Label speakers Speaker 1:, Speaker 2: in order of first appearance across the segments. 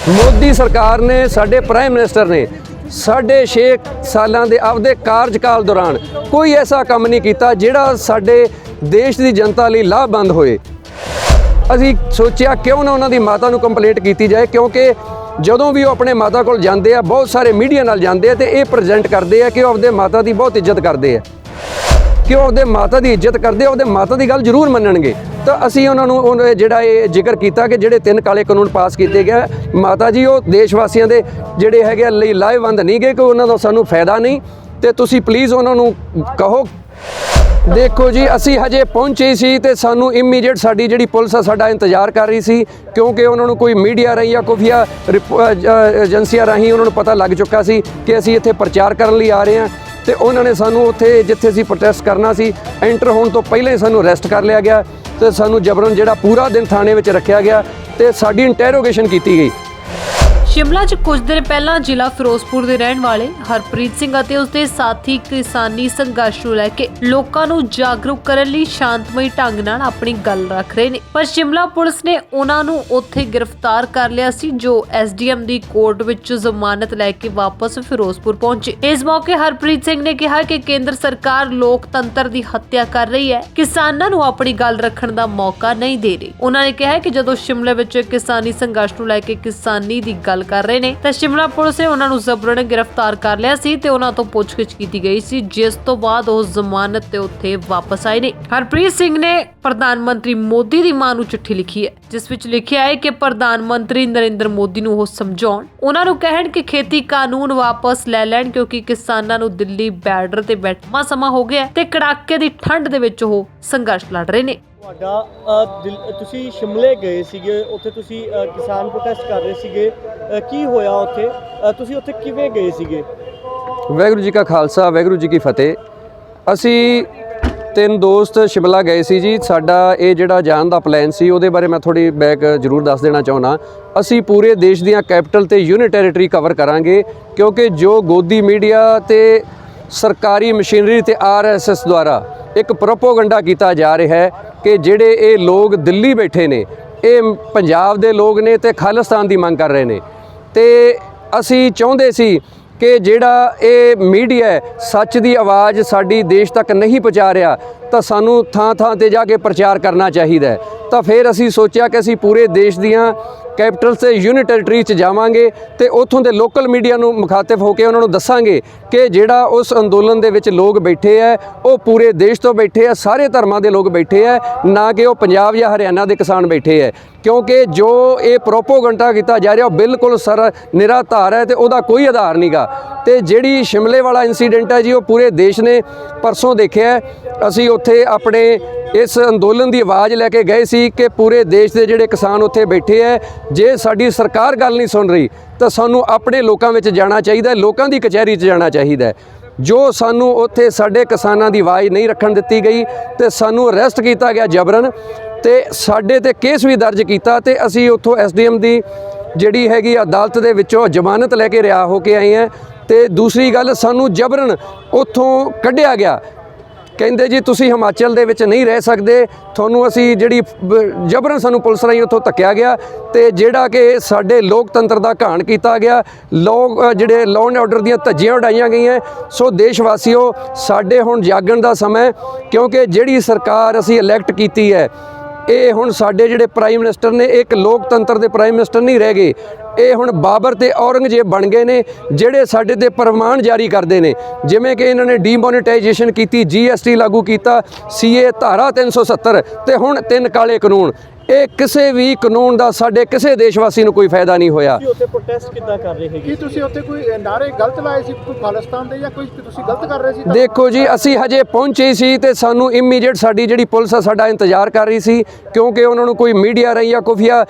Speaker 1: ਮੋਦੀ ਸਰਕਾਰ ਨੇ, ਸਾਡੇ ਪ੍ਰਾਈਮ ਮਿਨਿਸਟਰ ਨੇ 6.5 ਸਾਲਾਂ ਦੇ ਆਪਦੇ ਕਾਰਜਕਾਲ ਦੌਰਾਨ ਕੋਈ ਐਸਾ ਕੰਮ ਨਹੀਂ ਕੀਤਾ ਜਿਹੜਾ ਸਾਡੇ ਦੇਸ਼ ਦੀ ਜਨਤਾ ਲਈ ਲਾਭਵੰਦ ਹੋਏ। ਅਸੀਂ ਸੋਚਿਆ ਕਿਉਂ ਨਾ ਉਹਨਾਂ ਦੀ ਮਾਤਾ ਨੂੰ ਕੰਪਲੇਂਟ ਕੀਤੀ ਜਾਏ, ਕਿਉਂਕਿ ਜਦੋਂ ਵੀ ਉਹ ਆਪਣੇ ਮਾਤਾ ਕੋਲ ਜਾਂਦੇ ਆ, ਬਹੁਤ ਸਾਰੇ ਮੀਡੀਆ ਨਾਲ ਜਾਂਦੇ ਆ ਤੇ ਇਹ ਪ੍ਰੈਜ਼ੈਂਟ ਕਰਦੇ ਆ ਕਿ ਉਹ ਆਪਦੇ ਮਾਤਾ ਦੀ ਬਹੁਤ ਇੱਜ਼ਤ ਕਰਦੇ ਆ, ਕਿ ਉਹ ਆਪਦੇ ਮਾਤਾ ਦੀ ਇੱਜ਼ਤ ਕਰਦੇ ਆ, ਉਹਦੇ ਮਾਤਾ ਦੀ ਗੱਲ ਜ਼ਰੂਰ ਮੰਨਣਗੇ। ਤਾਂ ਅਸੀਂ ਉਹਨਾਂ ਨੂੰ ਜਿਹੜਾ ਇਹ ਜ਼ਿਕਰ ਕੀਤਾ ਕਿ ਜਿਹੜੇ 3 ਕਾਲੇ ਕਾਨੂੰਨ ਪਾਸ ਕੀਤੇ ਗਏ ਮਾਤਾ ਜੀ, ਉਹ ਦੇਸ਼ ਵਾਸੀਆਂ ਦੇ ਜਿਹੜੇ ਹੈਗੇ ਲਈ ਲਾਹੇਵੰਦ ਨਹੀਂ ਗਏ, ਕਿ ਉਹਨਾਂ ਦਾ ਸਾਨੂੰ ਫਾਇਦਾ ਨਹੀਂ, ਤੇ ਤੁਸੀਂ ਪਲੀਜ਼ ਉਹਨਾਂ ਨੂੰ ਕਹੋ। ਦੇਖੋ ਜੀ, ਅਸੀਂ ਹਜੇ ਪਹੁੰਚੇ ਸੀ ਤੇ ਸਾਨੂੰ ਇਮੀਡੀਏਟ ਸਾਡੀ ਜਿਹੜੀ ਪੁਲਿਸ ਆ ਸਾਡਾ ਇੰਤਜ਼ਾਰ ਕਰ ਰਹੀ ਸੀ, ਕਿਉਂਕਿ ਉਹਨਾਂ ਨੂੰ ਕੋਈ ਮੀਡੀਆ ਰਾਹੀਂ ਜਾਂ ਖੁਫੀਆ ਏਜੰਸੀਆਂ ਰਾਹੀਂ ਉਹਨਾਂ ਨੂੰ ਪਤਾ ਲੱਗ ਚੁੱਕਾ ਸੀ ਕਿ ਅਸੀਂ ਇੱਥੇ ਪ੍ਰਚਾਰ ਕਰਨ ਲਈ ਆ ਰਹੇ ਹਾਂ। ਤੇ ਉਹਨਾਂ ਨੇ ਸਾਨੂੰ ਉੱਥੇ ਜਿੱਥੇ ਅਸੀਂ ਪ੍ਰੋਟੈਸਟ ਕਰਨਾ ਸੀ, ਐਂਟਰ ਹੋਣ ਤੋਂ ਪਹਿਲਾਂ ਹੀ ਸਾਨੂੰ ਅਰੈਸਟ ਕਰ ਲਿਆ ਗਿਆ ਤੇ ਸਾਨੂੰ ਜਬਰਨ ਜਿਹੜਾ ਪੂਰਾ ਦਿਨ ਥਾਣੇ ਵਿੱਚ ਰੱਖਿਆ ਗਿਆ ਤੇ ਸਾਡੀ ਇੰਟਰੋਗੇਸ਼ਨ ਕੀਤੀ ਗਈ।
Speaker 2: शिमला च कुछ दिन पहला जिला फिरोजपुर ਦੇ ਰਹਿਣ ਵਾਲੇ ਹਰਪ੍ਰੀਤ ਸਿੰਘ ਅਤੇ ਉਸਦੇ ਸਾਥੀ ਕਿਸਾਨੀ ਸੰਘਰਸ਼ ਨੂੰ ਲੈ ਕੇ ਲੋਕਾਂ ਨੂੰ ਜਾਗਰੂਕ ਕਰਨ ਲਈ ਸ਼ਾਂਤਮਈ ਢੰਗ ਨਾਲ ਆਪਣੀ ਗੱਲ ਰੱਖ ਰਹੇ ਨੇ, ਪਰ ਸ਼ਿਮਲਾ ਪੁਲਿਸ ਨੇ ਉਹਨਾਂ ਨੂੰ ਉੱਥੇ ਗ੍ਰਿਫਤਾਰ ਕਰ ਲਿਆ ਸੀ, ਜੋ ਐਸਡੀਐਮ ਦੀ ਕੋਰਟ ਵਿੱਚ ਜ਼ਮਾਨਤ ਲੈ ਕੇ ਵਾਪਸ ਫਿਰੋਜ਼ਪੁਰ ਪਹੁੰਚੇ। ਇਸ ਮੌਕੇ ਹਰਪ੍ਰੀਤ ਸਿੰਘ ਨੇ ਕਿਹਾ ਕਿ ਕੇਂਦਰ ਸਰਕਾਰ ਲੋਕਤੰਤਰ ਦੀ ਹੱਤਿਆ ਕਰ ਰਹੀ ਹੈ, ਕਿਸਾਨਾਂ ਨੂੰ ਆਪਣੀ ਗੱਲ ਰੱਖਣ ਦਾ ਮੌਕਾ ਨਹੀਂ ਦੇ ਰਹੀ। ਉਹਨਾਂ ਨੇ ਕਿਹਾ ਕਿ ਜਦੋਂ ਸ਼ਿਮਲੇ ਵਿੱਚ ਕਿਸਾਨੀ ਸੰਘਰਸ਼ ਨੂੰ ਲੈ ਕੇ ਕਿਸਾਨੀ ਦੀ ਗੱਲ ਕਰ ਰਹੇ ਨੇ ਤਾਂ ਸ਼ਿਮਲਾ ਪੁਲਿਸ ਨੇ ਉਹਨਾਂ ਨੂੰ ਜ਼ਬਰਨ ਗ੍ਰਿਫਤਾਰ ਕਰ ਲਿਆ ਸੀ ਤੇ ਉਹਨਾਂ ਤੋਂ ਪੁੱਛਗਿੱਛ ਕੀਤੀ ਗਈ ਸੀ, ਜਿਸ ਤੋਂ ਬਾਅਦ ਉਹ ਜ਼ਮਾਨਤ ਤੇ ਉੱਥੇ ਵਾਪਸ ਆਏ ਨੇ। ਹਰਪ੍ਰੀਤ ਸਿੰਘ ਨੇ ਪ੍ਰਧਾਨ ਮੰਤਰੀ ਮੋਦੀ ਦੀ ਮਾਂ ਨੂੰ ਚਿੱਠੀ ਲਿਖੀ ਹੈ, ਜਿਸ ਵਿੱਚ ਲਿਖਿਆ ਹੈ ਕਿ ਪ੍ਰਧਾਨ ਮੰਤਰੀ ਨਰਿੰਦਰ ਮੋਦੀ ਨੂੰ ਉਹ ਸਮਝਾਉਣ, ਉਹਨਾਂ ਨੂੰ ਕਹਿਣ ਕਿ ਖੇਤੀ ਕਾਨੂੰਨ ਵਾਪਸ ਲੈ ਲੈਣ, ਕਿਉਂਕਿ ਕਿਸਾਨਾਂ ਨੂੰ ਦਿੱਲੀ ਬਾਰਡਰ ਤੇ ਬੈਠਾ ਸਮਾਂ ਹੋ ਗਿਆ ਤੇ ਕੜਾਕੇ ਦੀ ਠੰਡ ਦੇ ਵਿੱਚ ਉਹ ਸੰਘਰਸ਼ ਲੜ ਰਹੇ ਨੇ।
Speaker 3: ਤੁਸੀਂ ਸ਼ਿਮਲੇ ਗਏ ਸੀਗੇ, ਉੱਥੇ ਤੁਸੀਂ ਕਿਸਾਨ ਪ੍ਰੋਟੈਸਟ ਕਰ ਰਹੇ ਸੀਗੇ, ਕੀ ਹੋਇਆ ਉੱਥੇ? ਤੁਸੀਂ ਉੱਥੇ ਕਿਵੇਂ ਗਏ ਸੀਗੇ?
Speaker 1: ਵਾਹਿਗੁਰੂ ਜੀ ਕਾ ਖਾਲਸਾ, ਵਾਹਿਗੁਰੂ ਜੀ ਕੀ ਫਤਿਹ। ਅਸੀਂ 3 ਦੋਸਤ ਸ਼ਿਮਲਾ ਗਏ ਸੀ ਜੀ। ਸਾਡਾ ਇਹ ਜਿਹੜਾ ਜਾਣ ਦਾ ਪਲਾਨ ਸੀ, ਉਹਦੇ ਬਾਰੇ ਮੈਂ ਥੋੜੀ ਬੈਕ ਜ਼ਰੂਰ ਦੱਸ ਦੇਣਾ ਚਾਹੁੰਦਾ। ਅਸੀਂ ਪੂਰੇ ਦੇਸ਼ ਦੀਆਂ ਕੈਪੀਟਲ ਤੇ ਯੂਨਿਟ ਟੈਰੀਟਰੀ ਕਵਰ ਕਰਾਂਗੇ, ਕਿਉਂਕਿ ਜੋ ਗੋਦੀ ਮੀਡੀਆ ਤੇ ਸਰਕਾਰੀ ਮਸ਼ੀਨਰੀ ਤੇ ਆਰਐਸਐਸ ਦੁਆਰਾ ਇੱਕ ਪ੍ਰੋਪੋਗੰਡਾ ਕੀਤਾ ਜਾ ਰਿਹਾ ਹੈ ਕਿ ਜਿਹੜੇ ਇਹ ਲੋਕ ਦਿੱਲੀ ਬੈਠੇ ਨੇ, ਇਹ ਪੰਜਾਬ ਦੇ ਲੋਕ ਨੇ ਤੇ ਖਾਲਿਸਤਾਨ ਦੀ ਮੰਗ ਕਰ ਰਹੇ ਨੇ। ਤੇ ਅਸੀਂ ਚਾਹੁੰਦੇ ਸੀ ਕਿ ਜਿਹੜਾ ਇਹ ਮੀਡੀਆ ਹੈ, ਸੱਚ ਦੀ ਆਵਾਜ਼ ਸਾਡੀ ਦੇਸ਼ ਤੱਕ ਨਹੀਂ ਪਹੁੰਚਾ ਰਿਹਾ, ਤਾਂ ਸਾਨੂੰ ਥਾਂ ਥਾਂ ਤੇ ਜਾ ਕੇ ਪ੍ਰਚਾਰ ਕਰਨਾ ਚਾਹੀਦਾ ਹੈ। ਤਾਂ ਫਿਰ ਅਸੀਂ ਸੋਚਿਆ ਕਿ ਅਸੀਂ ਪੂਰੇ ਦੇਸ਼ ਦੀਆਂ ਕੈਪੀਟਲ ਤੇ ਯੂਨਿਟ ਟੈਰੀਟਰੀ 'ਚ ਜਾਵਾਂਗੇ ਤੇ ਉੱਥੋਂ ਦੇ ਲੋਕਲ ਮੀਡੀਆ ਨੂੰ ਮੁਖਾਤਿਬ ਹੋ ਕੇ ਉਹਨਾਂ ਨੂੰ ਦੱਸਾਂਗੇ ਕਿ ਜਿਹੜਾ ਉਸ ਅੰਦੋਲਨ ਦੇ ਵਿੱਚ ਲੋਕ ਬੈਠੇ ਹੈ, ਉਹ ਪੂਰੇ ਦੇਸ਼ ਤੋਂ ਬੈਠੇ ਹੈ, ਸਾਰੇ ਧਰਮਾਂ ਦੇ ਲੋਕ ਬੈਠੇ ਹੈ, ਨਾ ਕਿ ਉਹ ਪੰਜਾਬ ਜਾਂ ਹਰਿਆਣਾ ਦੇ ਕਿਸਾਨ ਬੈਠੇ ਹੈ। ਕਿਉਂਕਿ ਜੋ ਇਹ ਪ੍ਰੋਪੋਗੰਡਾ ਕੀਤਾ ਜਾ ਰਿਹਾ ਉਹ ਬਿਲਕੁਲ ਨਿਰਾਧਾਰ ਹੈ ਤੇ ਉਹਦਾ ਕੋਈ ਆਧਾਰ ਨਹੀਂਗਾ। ਤੇ ਜਿਹੜੀ ਸ਼ਿਮਲੇ ਵਾਲਾ ਇਨਸੀਡੈਂਟ ਹੈ ਜੀ, ਉਹ ਪੂਰੇ ਦੇਸ਼ ਨੇ ਪਰਸੋਂ ਦੇਖਿਆ। ਅਸੀਂ ਉੱਥੇ ਆਪਣੇ ਇਸ ਅੰਦੋਲਨ ਦੀ ਆਵਾਜ਼ ਲੈ ਕੇ ਗਏ ਸੀ ਕਿ ਪੂਰੇ ਦੇਸ਼ ਦੇ ਜਿਹੜੇ ਕਿਸਾਨ ਉੱਥੇ ਬੈਠੇ ਹੈ, ਜੇ ਸਾਡੀ ਸਰਕਾਰ ਗੱਲ ਨਹੀਂ ਸੁਣ ਰਹੀ ਤਾਂ ਸਾਨੂੰ ਆਪਣੇ ਲੋਕਾਂ ਵਿੱਚ ਜਾਣਾ ਚਾਹੀਦਾ, ਲੋਕਾਂ ਦੀ ਕਚਹਿਰੀ 'ਚ ਜਾਣਾ ਚਾਹੀਦਾ। ਜੋ ਸਾਨੂੰ ਉੱਥੇ ਸਾਡੇ ਕਿਸਾਨਾਂ ਦੀ ਆਵਾਜ਼ ਨਹੀਂ ਰੱਖਣ ਦਿੱਤੀ ਗਈ ਤੇ ਸਾਨੂੰ ਅਰੈਸਟ ਕੀਤਾ ਗਿਆ ਜਬਰਨ, ਤੇ ਸਾਡੇ ਤੇ ਕੇਸ ਵੀ ਦਰਜ ਕੀਤਾ ਤੇ ਅਸੀਂ ਉੱਥੋਂ ਐਸਡੀਐਮ ਦੀ ਜਿਹੜੀ ਹੈਗੀ ਅਦਾਲਤ ਦੇ ਵਿੱਚੋਂ ਜ਼ਮਾਨਤ ਲੈ ਕੇ ਰਿਹਾ ਹੋ ਕੇ ਆਏ ਹਾਂ। ਤੇ ਦੂਸਰੀ ਗੱਲ, ਸਾਨੂੰ ਜਬਰਨ ਉੱਥੋਂ ਕੱਢਿਆ ਗਿਆ, ਕਹਿੰਦੇ ਜੀ ਤੁਸੀਂ ਹਿਮਾਚਲ ਦੇ ਵਿੱਚ ਨਹੀਂ ਰਹਿ ਸਕਦੇ, ਤੁਹਾਨੂੰ ਅਸੀਂ ਜਿਹੜੀ ਜਬਰਨ ਸਾਨੂੰ ਪੁਲਿਸ ਰਾਹੀਂ ਉੱਥੋਂ ਧੱਕਿਆ ਗਿਆ ਤੇ ਜਿਹੜਾ ਕਿ ਸਾਡੇ ਲੋਕਤੰਤਰ ਦਾ ਘਾਣ ਕੀਤਾ ਗਿਆ, ਲੋਕ ਜਿਹੜੇ ਲਾਅ ਐਂਡ ਆਰਡਰ ਦੀਆਂ ਧੱਜੀਆਂ ਉਡਾਈਆਂ ਗਈਆਂ। ਸੋ ਦੇਸ਼ ਵਾਸੀਓ, ਸਾਡੇ ਹੁਣ ਜਾਗਣ ਦਾ ਸਮਾਂ, ਕਿਉਂਕਿ ਜਿਹੜੀ ਸਰਕਾਰ ਅਸੀਂ ਇਲੈਕਟ ਕੀਤੀ ਹੈ, ਇਹ ਹੁਣ ਸਾਡੇ ਜਿਹੜੇ ਪ੍ਰਾਈਮ ਮਿਨਿਸਟਰ ਨੇ, ਇੱਕ ਲੋਕਤੰਤਰ ਦੇ ਪ੍ਰਾਈਮ ਮਿਨਿਸਟਰ ਨਹੀਂ ਰਹਿ ਗਏ, ਇਹ ਹੁਣ ਬਾਬਰ ਤੇ ਔਰੰਗਜ਼ੇਬ ਬਣ ਗਏ ਨੇ, ਜਿਹੜੇ ਸਾਡੇ ਤੇ ਫਰਮਾਨ ਜਾਰੀ ਕਰਦੇ ਨੇ। ਜਿਵੇਂ ਕਿ ਇਹਨਾਂ ਨੇ ਡੀਮੋਨੀਟਾਈਜੇਸ਼ਨ ਕੀਤੀ, GST ਲਾਗੂ ਕੀਤਾ, CA ਧਾਰਾ 370 ਤੇ ਹੁਣ 3 ਕਾਲੇ ਕਾਨੂੰਨ। ਇਹ ਕਿਸੇ ਵੀ ਕਾਨੂੰਨ ਦਾ ਸਾਡੇ ਕਿਸੇ ਦੇਸ਼ ਵਾਸੀ ਨੂੰ ਕੋਈ ਫਾਇਦਾ ਨਹੀਂ ਹੋਇਆ।
Speaker 3: ਤੁਸੀਂ ਉੱਥੇ ਪ੍ਰੋਟੈਸਟ ਕਿੱਦਾਂ ਕਰ ਰਹੇ ਹੈਗੇ?
Speaker 4: ਕੀ ਤੁਸੀਂ ਉੱਥੇ ਕੋਈ ਨਾਰੇ ਗਲਤ ਲਾਏ ਸੀ, ਕੋਈ ਖਾਲਿਸਤਾਨ ਦੇ, ਜਾਂ ਕੋਈ ਤੁਸੀਂ ਗਲਤ ਕਰ ਰਹੇ ਸੀ?
Speaker 1: ਦੇਖੋ ਜੀ, ਅਸੀਂ ਹਜੇ ਪਹੁੰਚੇ ਸੀ ਤੇ ਸਾਨੂੰ ਇਮੀਡੀਏਟ ਸਾਡੀ ਜਿਹੜੀ ਪੁਲਿਸ ਆ ਸਾਡਾ ਇੰਤਜ਼ਾਰ ਕਰ ਰਹੀ ਸੀ, ਕਿਉਂਕਿ ਉਹਨਾਂ ਨੂੰ ਕੋਈ ਮੀਡੀਆ ਰਾਹੀਂ ਜਾਂ ਖੁਫੀਆ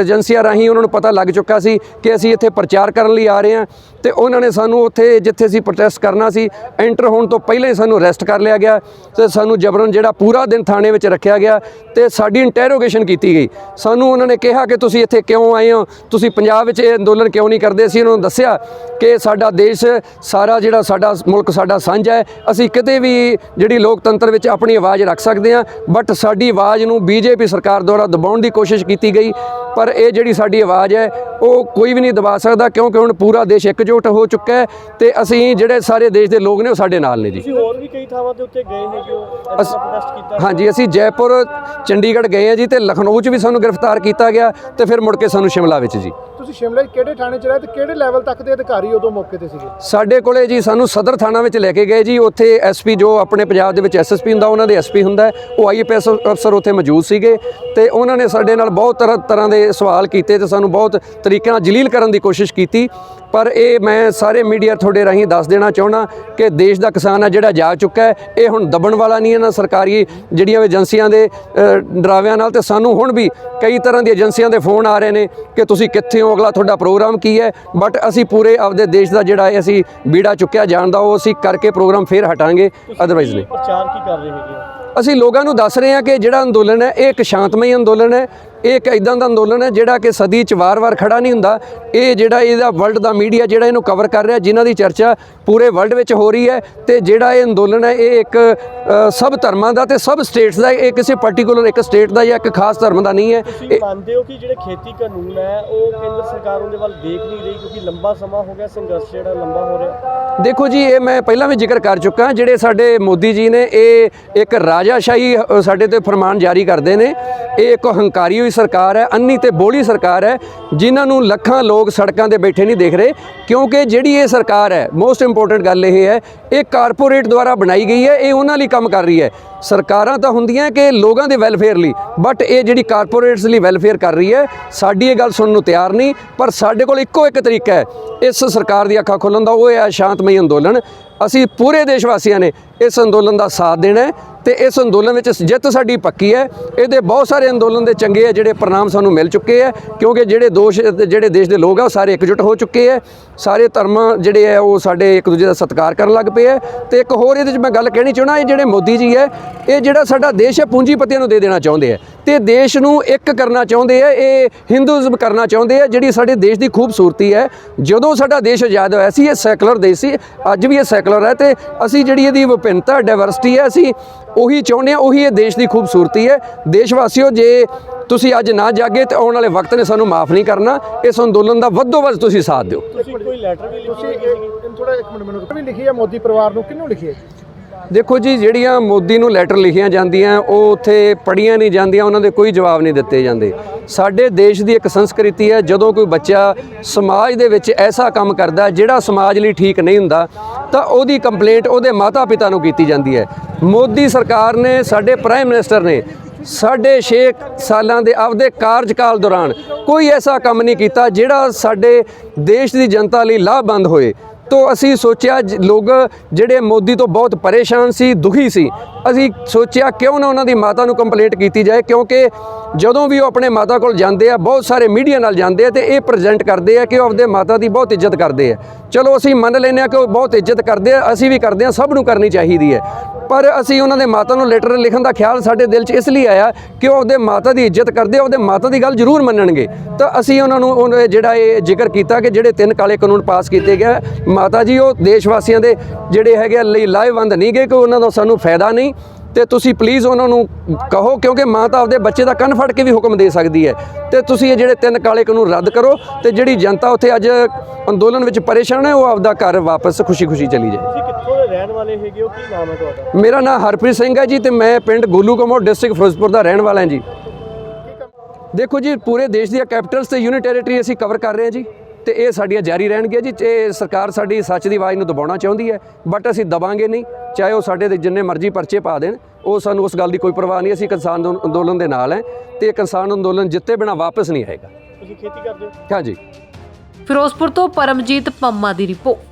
Speaker 1: ਏਜੰਸੀਆਂ ਰਾਹੀਂ ਉਹਨਾਂ ਨੂੰ ਪਤਾ ਲੱਗ ਚੁੱਕਾ ਸੀ ਕਿ ਅਸੀਂ ਇੱਥੇ ਪ੍ਰਚਾਰ ਕਰਨ ਲਈ ਆ ਰਹੇ ਹਾਂ। ਤੇ ਉਹਨਾਂ ਨੇ ਸਾਨੂੰ ਉੱਥੇ ਜਿੱਥੇ ਅਸੀਂ ਪ੍ਰੋਟੈਸਟ ਕਰਨਾ ਸੀ, ਐਂਟਰ ਹੋਣ ਤੋਂ ਪਹਿਲਾਂ ਹੀ ਸਾਨੂੰ ਅਰੈਸਟ ਕਰ ਲਿਆ ਗਿਆ ਤੇ ਸਾਨੂੰ ਜਬਰਨ ਜਿਹੜਾ ਪੂਰਾ ਦਿਨ ਥਾਣੇ ਵਿੱਚ ਰੱਖਿਆ ਗਿਆ ਤੇ ਸਾਡੀ ਇੰਟਰੋਗੇਸ਼ਨ ਕੀਤੀ ਗਈ। ਸਾਨੂੰ ਉਹਨਾਂ ਨੇ ਕਿਹਾ ਕਿ ਤੁਸੀਂ ਇੱਥੇ ਕਿਉਂ ਆਏ ਹੋ, ਤੁਸੀਂ ਪੰਜਾਬ ਵਿੱਚ ਇਹ ਅੰਦੋਲਨ ਕਿਉਂ ਨਹੀਂ ਕਰਦੇ। ਅਸੀਂ ਉਹਨਾਂ ਨੂੰ ਦੱਸਿਆ ਕਿ ਸਾਡਾ ਦੇਸ਼ ਸਾਰਾ, ਜਿਹੜਾ ਸਾਡਾ ਮੁਲਕ ਸਾਡਾ ਸਾਂਝਾ ਹੈ, ਅਸੀਂ ਕਿਤੇ ਵੀ ਜਿਹੜੀ ਲੋਕਤੰਤਰ ਵਿੱਚ ਆਪਣੀ ਆਵਾਜ਼ ਰੱਖ ਸਕਦੇ ਹਾਂ, ਬਟ ਸਾਡੀ ਆਵਾਜ਼ ਨੂੰ BJP ਸਰਕਾਰ ਦੁਆਰਾ ਦਬਾਉਣ ਦੀ ਕੋਸ਼ਿਸ਼ ਕੀਤੀ ਗਈ। ਪਰ ਇਹ ਜਿਹੜੀ ਸਾਡੀ ਆਵਾਜ਼ ਹੈ, ਉਹ ਕੋਈ ਵੀ ਨਹੀਂ ਦਬਾ ਸਕਦਾ, ਕਿਉਂਕਿ ਹੁਣ ਪੂਰਾ ਦੇਸ਼ ਇਕਜੁੱਟ ਹੋ ਚੁੱਕਾ ਹੈ ਤੇ ਅਸੀਂ ਜਿਹੜੇ ਸਾਰੇ ਦੇਸ਼ ਦੇ ਲੋਕ ਨੇ ਉਹ ਸਾਡੇ ਨਾਲ ਨੇ ਜੀ।
Speaker 3: ਤੁਸੀਂ ਹੋਰ ਵੀ ਕਈ ਥਾਵਾਂ ਦੇ ਉੱਤੇ ਗਏ ਹੈਗੇ ਹੋ, ਪ੍ਰੋਟੈਸਟ ਕੀਤਾ?
Speaker 1: ਹਾਂਜੀ, ਅਸੀਂ ਜੈਪੁਰ, ਚੰਡੀਗੜ੍ਹ ਗਏ ਹਾਂ ਜੀ, ਤੇ ਲਖਨਊ 'ਚ ਵੀ ਸਾਨੂੰ ਗ੍ਰਿਫਤਾਰ ਕੀਤਾ ਗਿਆ ਤੇ ਫਿਰ ਮੁੜ ਕੇ ਸਾਨੂੰ ਸ਼ਿਮਲਾ ਵਿੱਚ ਜੀ।
Speaker 4: ਤੁਸੀਂ ਸ਼ਿਮਲੇ 'ਚ ਕਿਹੜੇ ਥਾਣੇ 'ਚ ਰਹੇ ਤੇ ਕਿਹੜੇ ਲੈਵਲ ਤੱਕ ਦੇ ਅਧਿਕਾਰੀ ਉਦੋਂ ਮੌਕੇ ਤੇ ਸੀਗੇ?
Speaker 1: ਸਾਡੇ ਕੋਲੇ ਜੀ ਸਾਨੂੰ ਸਦਰ ਥਾਣਾ ਵਿੱਚ ਲੈ ਕੇ ਗਏ ਜੀ। ਉੱਥੇ ਐਸਪੀ ਜੋ ਆਪਣੇ ਪੰਜਾਬ ਦੇ ਵਿੱਚ ਐਸਐਸਪੀ ਹੁੰਦਾ, ਉਹਨਾਂ ਦੇ ਐਸਪੀ ਹੁੰਦਾ ਹੈ, ਉਹ ਆਈਪੀਐਸ ਅਫਸਰ ਉੱਥੇ ਮੌਜੂਦ ਸੀਗੇ ਤੇ ਉਹਨਾਂ ਨੇ ਸਾਡੇ ਨਾਲ ਬਹੁਤ ਤਰ੍ਹਾਂ ਦੇ ਸਵਾਲ ਕੀਤੇ ਤੇ ਸਾਨੂੰ ਬਹੁਤ ਤਰੀਕੇ ਨਾਲ ਜਲੀਲ ਕਰਨ ਦੀ ਕੋਸ਼ਿਸ਼ ਕੀਤੀ। ਪਰ ਇਹ ਮੈਂ ਸਾਰੇ ਮੀਡੀਆ ਤੁਹਾਡੇ ਰਾਹੀਂ ਦੱਸ ਦੇਣਾ ਚਾਹੁੰਦਾ ਕਿ ਦੇਸ਼ ਦਾ ਕਿਸਾਨ ਹੈ ਜਿਹੜਾ ਜਾਗ ਚੁੱਕਾ ਹੈ, ਇਹ ਹੁਣ ਦੱਬਣ ਵਾਲਾ ਨਹੀਂ ਹੈ ਨਾ ਸਰਕਾਰੀ ਜਿਹੜੀਆਂ ਏਜੰਸੀਆਂ ਦੇ ਡਰਾਵਿਆਂ ਨਾਲ। ਤੇ ਸਾਨੂੰ ਹੁਣ ਵੀ ਕਈ ਤਰ੍ਹਾਂ ਦੀ ਏਜੰਸੀਆਂ ਦੇ ਫੋਨ ਆ ਰਹੇ ਨੇ ਕਿ ਤੁਸੀਂ ਕਿੱਥੇ ਹੋ, ਅਗਲਾ ਤੁਹਾਡਾ ਪ੍ਰੋਗਰਾਮ ਕੀ ਹੈ। ਬਟ ਅਸੀਂ ਪੂਰੇ ਆਪਦੇ ਦੇਸ਼ ਦਾ ਜਿਹੜਾ ਅਸੀਂ ਬੀੜਾ ਚੁੱਕਿਆ ਜਾਣ ਦਾ, ਉਹ ਅਸੀਂ ਕਰਕੇ ਪ੍ਰੋਗਰਾਮ ਫੇਰ ਹਟਾਂਗੇ, ਅਦਰਵਾਈਜ਼ ਨਹੀਂ।
Speaker 3: ਪ੍ਰਚਾਰ ਕੀ ਕਰ ਰਹੇ ਹੈਗੇ ਹੋ?
Speaker 1: ਅਸੀਂ ਲੋਕਾਂ ਨੂੰ ਦੱਸ ਰਹੇ ਹਾਂ ਕਿ ਜਿਹੜਾ ਅੰਦੋਲਨ ਹੈ ਇਹ ਇੱਕ ਸ਼ਾਂਤਮਈ ਅੰਦੋਲਨ ਹੈ। ਇਹ ਇੱਕ ਇਦਾਂ ਦਾ ਅੰਦੋਲਨ ਹੈ ਜਿਹੜਾ ਕਿ ਸਦੀ 'ਚ ਵਾਰ-ਵਾਰ ਖੜਾ ਨਹੀਂ ਹੁੰਦਾ। ਇਹ ਜਿਹੜਾ ਇਹਦਾ ਵਰਲਡ ਦਾ ਮੀਡੀਆ ਜਿਹੜਾ ਇਹਨੂੰ ਕਵਰ ਕਰ ਰਿਹਾ, ਜਿਨ੍ਹਾਂ ਦੀ ਚਰਚਾ ਪੂਰੇ ਵਰਲਡ ਵਿੱਚ ਹੋ ਰਹੀ ਹੈ। ਤੇ ਜਿਹੜਾ ਇਹ ਅੰਦੋਲਨ ਹੈ ਇਹ ਇੱਕ ਸਭ ਧਰਮਾਂ ਦਾ ਤੇ ਸਭ ਸਟੇਟਸ ਦਾ, ਇਹ ਕਿਸੇ ਪਾਰਟੀਕੂਲਰ ਇੱਕ ਸਟੇਟ ਦਾ ਜਾਂ ਇੱਕ ਖਾਸ ਧਰਮ ਦਾ ਨਹੀਂ ਹੈ।
Speaker 3: ਤੁਸੀਂ ਮੰਨਦੇ ਹੋ ਕਿ ਜਿਹੜੇ ਖੇਤੀ ਕਾਨੂੰਨ ਹੈ ਉਹ ਕੇਂਦਰ ਸਰਕਾਰ ਉਹਦੇ ਵੱਲ ਦੇਖ ਨਹੀਂ ਰਹੀ, ਕਿਉਂਕਿ ਲੰਬਾ ਸਮਾਂ ਹੋ ਗਿਆ ਸੰਘਰਸ਼ ਜਿਹੜਾ ਲੰਬਾ ਹੋ ਰਿਹਾ?
Speaker 1: ਦੇਖੋ ਜੀ, ਇਹ ਮੈਂ ਪਹਿਲਾਂ ਵੀ ਜ਼ਿਕਰ ਕਰ ਚੁੱਕਾ, ਜਿਹੜੇ ਸਾਡੇ ਮੋਦੀ ਜੀ ਨੇ ਇਹ ਇੱਕ ਰਾਜਾਸ਼ਾਹੀ ਸਾਡੇ ਤੇ ਫਰਮਾਨ ਜਾਰੀ ਕਰਦੇ ਨੇ। ਇਹ ਇੱਕ ਹੰਕਾਰੀ ਹੋਈ ਸਰਕਾਰ ਹੈ, ਅੰਨੀ ਤੇ ਬੋਲੀ ਸਰਕਾਰ ਹੈ, ਜਿਨ੍ਹਾਂ ਨੂੰ ਲੱਖਾਂ ਲੋਕ ਸੜਕਾਂ ਤੇ ਬੈਠੇ ਨਹੀਂ ਦੇਖ ਰਹੇ। ਕਿਉਂਕਿ ਜਿਹੜੀ ਇਹ ਸਰਕਾਰ ਹੈ, ਮੋਸਟ ਇੰਪੋਰਟੈਂਟ ਗੱਲ ਇਹ ਹੈ, ਇਹ ਕਾਰਪੋਰੇਟ ਦੁਆਰਾ ਬਣਾਈ ਗਈ ਹੈ। ਇਹ ਉਹਨਾਂ ਲਈ ਕੰਮ ਕਰ ਰਹੀ ਹੈ। ਸਰਕਾਰਾਂ ਤਾਂ ਹੁੰਦੀਆਂ ਕਿ ਲੋਕਾਂ ਦੇ ਵੈਲਫੇਅਰ ਲਈ, ਬਟ ਇਹ ਜਿਹੜੀ ਕਾਰਪੋਰੇਟਸ ਲਈ ਵੈਲਫੇਅਰ ਕਰ ਰਹੀ ਹੈ। ਸਾਡੀ ਇਹ ਗੱਲ ਸੁਣਨ ਨੂੰ ਤਿਆਰ ਨਹੀਂ, ਪਰ ਸਾਡੇ ਕੋਲ ਇੱਕੋ ਇੱਕ ਤਰੀਕਾ ਹੈ ਇਸ ਸਰਕਾਰ ਦੀ ਅੱਖਾਂ ਖੋਲ੍ਹਣ ਦਾ, ਉਹ ਹੈ ਸ਼ਾਂਤਮਈ ਅੰਦੋਲਨ। ਅਸੀਂ ਪੂਰੇ ਦੇਸ਼ ਵਾਸੀਆਂ ਨੇ ਇਸ ਅੰਦੋਲਨ ਦਾ ਸਾਥ ਦੇਣਾ ਹੈ ਤੇ ਇਸ ਅੰਦੋਲਨ ਵਿੱਚ ਜਿੱਤ ਸਾਡੀ ਪੱਕੀ ਹੈ। ਇਹਦੇ ਬਹੁਤ ਸਾਰੇ ਅੰਦੋਲਨ ਦੇ ਚੰਗੇ ਹੈ ਜਿਹੜੇ परिणाम ਸਾਨੂੰ ਮਿਲ ਚੁੱਕੇ ਹੈ, ਕਿਉਂਕਿ ਜਿਹੜੇ ਦੇਸ਼ ਦੇ ਲੋਕ ਆ ਉਹ ਸਾਰੇ ਇਕਜੁੱਟ ਹੋ ਚੁੱਕੇ ਹੈ। ਸਾਰੇ ਧਰਮ ਜਿਹੜੇ ਹੈ ਉਹ ਸਾਡੇ ਇੱਕ ਦੂਜੇ ਦਾ ਸਤਿਕਾਰ ਕਰਨ ਲੱਗ ਪਏ ਹੈ। ਤੇ ਇੱਕ ਹੋਰ ਇਹਦੇ 'ਚ ਮੈਂ ਗੱਲ ਕਹਿਣੀ ਚਾਹੁੰਦਾ, ਇਹ ਜਿਹੜੇ ਮੋਦੀ ਜੀ ਹੈ, ਇਹ ਜਿਹੜਾ ਸਾਡਾ ਦੇਸ਼ ਹੈ ਪੂੰਜੀਪਤੀਆਂ ਨੂੰ ਦੇ ਦੇਣਾ ਚਾਹੁੰਦੇ ਹੈ ਤੇ ਦੇਸ਼ ਨੂੰ ਇੱਕ ਕਰਨਾ ਚਾਹੁੰਦੇ ਹੈ। ਇਹ ਹਿੰਦੂਇਜ਼ਮ ਕਰਨਾ ਚਾਹੁੰਦੇ ਹੈ, ਜਿਹੜੀ ਸਾਡੇ ਦੇਸ਼ ਦੀ ਖੂਬਸੂਰਤੀ ਹੈ। ਜਦੋਂ ਸਾਡਾ ਦੇਸ਼ ਆਜ਼ਾਦ ਹੋਇਆ ਸੀ, ਇਹ ਸੈਕੂਲਰ ਦੇਸ਼ ਸੀ, ਅੱਜ ਵੀ ਇਹ ਸੈਕੂਲਰ ਹੈ। ਤੇ ਅਸੀਂ ਜਿਹੜੀ ਇਹਦੀ ਵਿਭਿੰਨਤਾ, ਡਾਇਵਰਸਿਟੀ ਹੈ, ਅਸੀਂ ਉਹੀ ਚਾਹੁੰਦੇ ਹਾਂ, ਉਹੀ ਇਹ ਦੇਸ਼ ਦੀ ਖੂਬਸੂਰਤੀ ਹੈ। ਦੇਸ਼ ਵਾਸੀਓ, ਜੇ ਤੁਸੀਂ ਅੱਜ ਨਾ ਜਾਗੇ ਤੇ ਆਉਣ ਵਾਲੇ ਵਕਤ ਨੇ ਸਾਨੂੰ ਮਾਫ ਨਹੀਂ ਕਰਨਾ। ਇਸ ਅੰਦੋਲਨ ਦਾ ਵੱਧੋ ਵੱਧ ਤੁਸੀਂ ਸਾਥ ਦਿਓ।
Speaker 3: ਤੁਸੀਂ ਕੋਈ ਲੈਟਰ ਵੀ
Speaker 4: ਤੁਸੀਂ
Speaker 3: ਲਿਖੀ?
Speaker 4: ਥੋੜਾ ਇੱਕ ਮਿੰਟ ਮੈਨੂੰ ਵੀ ਲਿਖੀ ਹੈ ਮੋਦੀ ਪਰਿਵਾਰ ਨੂੰ, ਕਿਹਨੂੰ ਲਿਖੀ ਹੈ?
Speaker 1: ਦੇਖੋ ਜੀ, ਜਿਹੜੀਆਂ ਮੋਦੀ ਨੂੰ ਲੈਟਰ ਲਿਖੀਆਂ ਜਾਂਦੀਆਂ ਉਹ ਉੱਥੇ ਪੜ੍ਹੀਆਂ ਨਹੀਂ ਜਾਂਦੀਆਂ, ਉਹਨਾਂ ਦੇ ਕੋਈ ਜਵਾਬ ਨਹੀਂ ਦਿੱਤੇ ਜਾਂਦੇ। ਸਾਡੇ ਦੇਸ਼ ਦੀ ਇੱਕ ਸੰਸਕ੍ਰਿਤੀ ਹੈ, ਜਦੋਂ ਕੋਈ ਬੱਚਾ ਸਮਾਜ ਦੇ ਵਿੱਚ ਐਸਾ ਕੰਮ ਕਰਦਾ ਜਿਹੜਾ ਸਮਾਜ ਲਈ ਠੀਕ ਨਹੀਂ ਹੁੰਦਾ ਤਾਂ ਉਹਦੀ ਕੰਪਲੇਂਟ ਉਹਦੇ ਮਾਤਾ ਪਿਤਾ ਨੂੰ ਕੀਤੀ ਜਾਂਦੀ ਹੈ। ਮੋਦੀ ਸਰਕਾਰ ਨੇ, ਸਾਡੇ ਪ੍ਰਾਈਮ ਮਿਨਿਸਟਰ ਨੇ 6.5 ਸਾਲਾਂ ਦੇ ਆਪਦੇ ਕਾਰਜਕਾਲ ਦੌਰਾਨ ਕੋਈ ਐਸਾ ਕੰਮ ਨਹੀਂ ਕੀਤਾ ਜਿਹੜਾ ਸਾਡੇ ਦੇਸ਼ ਦੀ ਜਨਤਾ ਲਈ ਲਾਭਵੰਦ ਹੋਏ। तो असी सोचा लोग ਜਿਹੜੇ ਮੋਦੀ ਤੋਂ ਬਹੁਤ ਪਰੇਸ਼ਾਨ ਸੀ, ਦੁਖੀ ਸੀ, ਅਸੀਂ ਸੋਚਿਆ ਕਿਉਂ ਨਾ ਉਹਨਾਂ ਦੀ ਮਾਤਾ ਨੂੰ ਕੰਪਲੇਂਟ ਕੀਤੀ ਜਾਏ, ਕਿਉਂਕਿ ਜਦੋਂ ਵੀ ਉਹ ਆਪਣੇ ਮਾਤਾ ਕੋਲ ਜਾਂਦੇ ਆ, ਬਹੁਤ ਸਾਰੇ ਮੀਡੀਆ ਨਾਲ ਜਾਂਦੇ ਆ ਤੇ ਇਹ ਪ੍ਰੈਜ਼ੈਂਟ ਕਰਦੇ ਆ ਕਿ ਉਹ ਆਪਦੇ ਮਾਤਾ ਦੀ ਬਹੁਤ ਇੱਜ਼ਤ ਕਰਦੇ ਆ। ਚਲੋ ਅਸੀਂ ਮੰਨ ਲੈਂਦੇ ਆ ਕਿ ਉਹ ਬਹੁਤ ਇੱਜ਼ਤ ਕਰਦੇ ਆ, ਅਸੀਂ ਵੀ ਕਰਦੇ ਆ, ਸਭ ਨੂੰ ਕਰਨੀ ਚਾਹੀਦੀ ਹੈ। पर असी उन्होंने माता नूं लैटर लिखण दा ख्याल साडे दिल च इसलिए आया कि वो अपने माता की इज्जत करते, अपने माता की गल जरूर मनणगे। तो असी उन्होंने जिहड़ा ये जिक्र किया कि जिहड़े 3 काले कानून पास किए गए माता जी, वो देशवासियों के जिहड़े हैगे लाहेवंद नहीं गए, कि उन्होंने सानूं फायदा नहीं। तो तुसी प्लीज़ उन्होंने कहो, क्योंकि माँ तो आपदे बच्चे का कन फड़ के भी हुक्म दे सकती है। तो तुसी ये जिहड़े 3 काले कानून रद्द करो तो जिहड़ी जनता उत्थे अज अंदोलन विच परेशान है वो आपदा घर वापस खुशी खुशी चली जाए।
Speaker 3: ਤੁਸੀਂ ਕਿੱਥੋਂ ਦੇ ਰਹਿਣ ਵਾਲੇ ਹੈਗੇ ਹੋ, ਕੀ ਨਾਮ ਹੈ ਤੁਹਾਡਾ?
Speaker 1: मेरा नाम हरप्रीत सिंह है जी, तो मैं पिंड गोलू कमोर डिस्ट्रिक्ट फिरोजपुर का रहने वाला है जी। देखो जी, पूरे देश दी कैपिटल्स ते यूनिट टेरेटरी असीं कवर कर रहे हैं जी, तो ये साड़ियाँ जारी रहणगीਆਂ जी। ते सरकार साडी सच की आवाज़ नूं दबाउणा चाहुंदी है, बट असीं दबांगे नहीं, चाहे वो साडे ते जिन्ने मर्जी परचे पा देण, वो सानूं उस गल दी कोई परवाह नहीं। असीं किसान अंदोलन दे नाल हैं ते किसान अंदोलन जित्ते बिना वापस नहीं आएगा।
Speaker 3: ਤੁਸੀਂ ਖੇਤੀ ਕਰਦੇ ਹੋ?
Speaker 1: हाँ जी।
Speaker 2: ਫਿਰੋਜ਼ਪੁਰ ਤੋਂ ਪਰਮਜੀਤ ਪੰਮਾ ਦੀ ਰਿਪੋਰਟ।